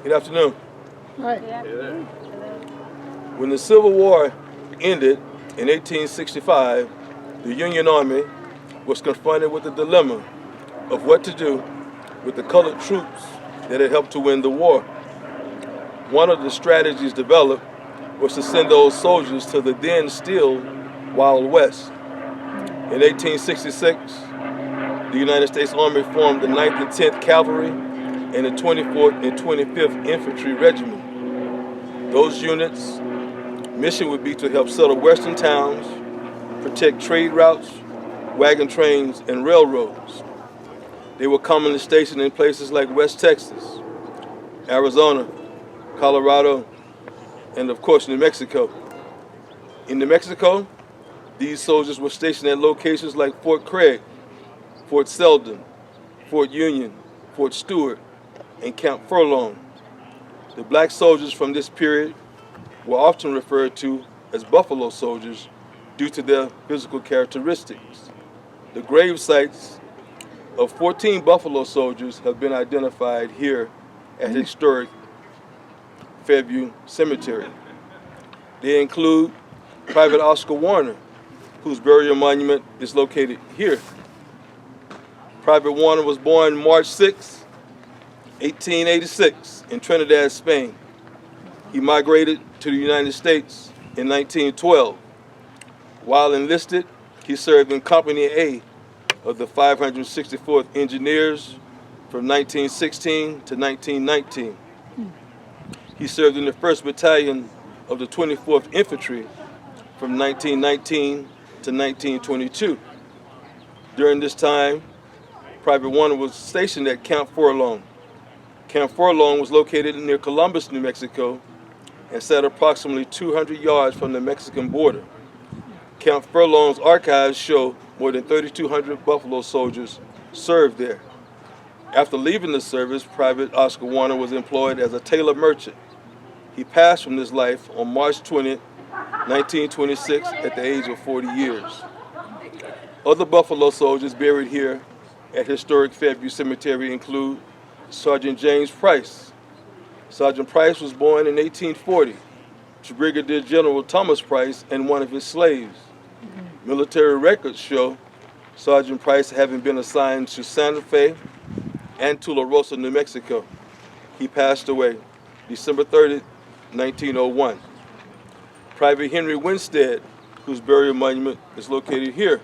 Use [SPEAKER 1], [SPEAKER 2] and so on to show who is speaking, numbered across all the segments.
[SPEAKER 1] Good afternoon.
[SPEAKER 2] Hi.
[SPEAKER 1] When the Civil War ended in 1865, the Union Army was confronted with the dilemma of what to do with the colored troops that had helped to win the war. One of the strategies developed was to send those soldiers to the then still Wild West. In 1866, the United States Army formed the 9th and 10th Cavalry and the 24th and 25th Infantry Regiment. Those units' mission would be to help settle western towns, protect trade routes, wagon trains, and railroads. They were commonly stationed in places like West Texas, Arizona, Colorado, and of course New Mexico. In New Mexico, these soldiers were stationed at locations like Fort Craig, Fort Selden, Fort Union, Fort Stewart, and Camp Furlong. The black soldiers from this period were often referred to as Buffalo soldiers due to their physical characteristics. The grave sites of 14 Buffalo soldiers have been identified here at Historic Fairview Cemetery. They include Private Oscar Warner, whose burial monument is located here. Private Warner was born March 6, 1886 in Trinidad, Spain. He migrated to the United States in 1912. While enlisted, he served in Company A of the 564th Engineers from 1916 to 1919. He served in the 1st Battalion of the 24th Infantry from 1919 to 1922. During this time, Private Warner was stationed at Camp Furlong. Camp Furlong was located near Columbus, New Mexico, and sat approximately 200 yards from the Mexican border. Camp Furlong's archives show more than 3,200 Buffalo soldiers served there. After leaving the service, Private Oscar Warner was employed as a tailor merchant. He passed from this life on March 20, 1926, at the age of 40 years. Other Buffalo soldiers buried here at Historic Fairview Cemetery include Sergeant James Price. Sergeant Price was born in 1840 to Brigadier General Thomas Price and one of his slaves. Military records show Sergeant Price having been assigned to Santa Fe and Tularosa, New Mexico. He passed away December 30, 1901. Private Henry Winstead, whose burial monument is located here.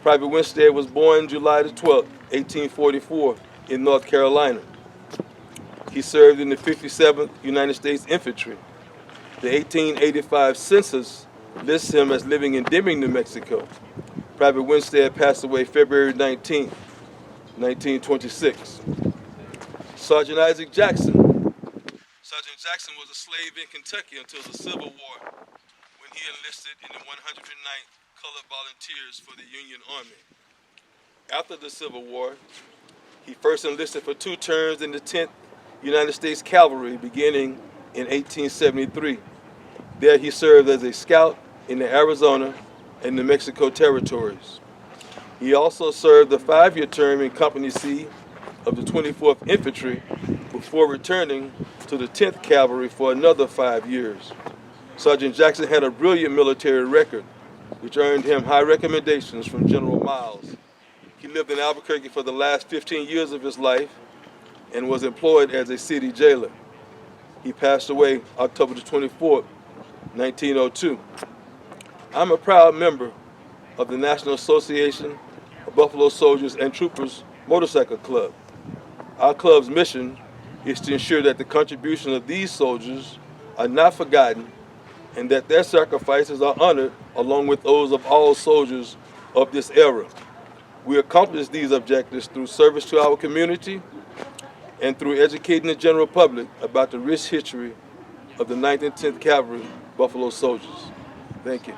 [SPEAKER 1] Private Winstead was born July 12, 1844 in North Carolina. He served in the 57th United States Infantry. The 1885 census lists him as living in Deming, New Mexico. Private Winstead passed away February 19, 1926. Sergeant Isaac Jackson. Sergeant Jackson was a slave in Kentucky until the Civil War, when he enlisted in the 109th Colored Volunteers for the Union Army. After the Civil War, he first enlisted for 2 terms in the 10th United States Cavalry beginning in 1873. There he served as a scout in the Arizona and New Mexico territories. He also served a 5-year term in Company C of the 24th Infantry before returning to the 10th Cavalry for another 5 years. Sergeant Jackson had a brilliant military record, which earned him high recommendations from General Miles. He lived in Albuquerque for the last 15 years of his life and was employed as a city jailer. He passed away October 24, 1902. I'm a proud member of the National Association of Buffalo Soldiers and Troopers Motorcycle Club. Our club's mission is to ensure that the contributions of these soldiers are not forgotten and that their sacrifices are honored along with those of all soldiers of this era. We accomplish these objectives through service to our community and through educating the general public about the rich history of the 9th and 10th Cavalry Buffalo Soldiers. Thank you.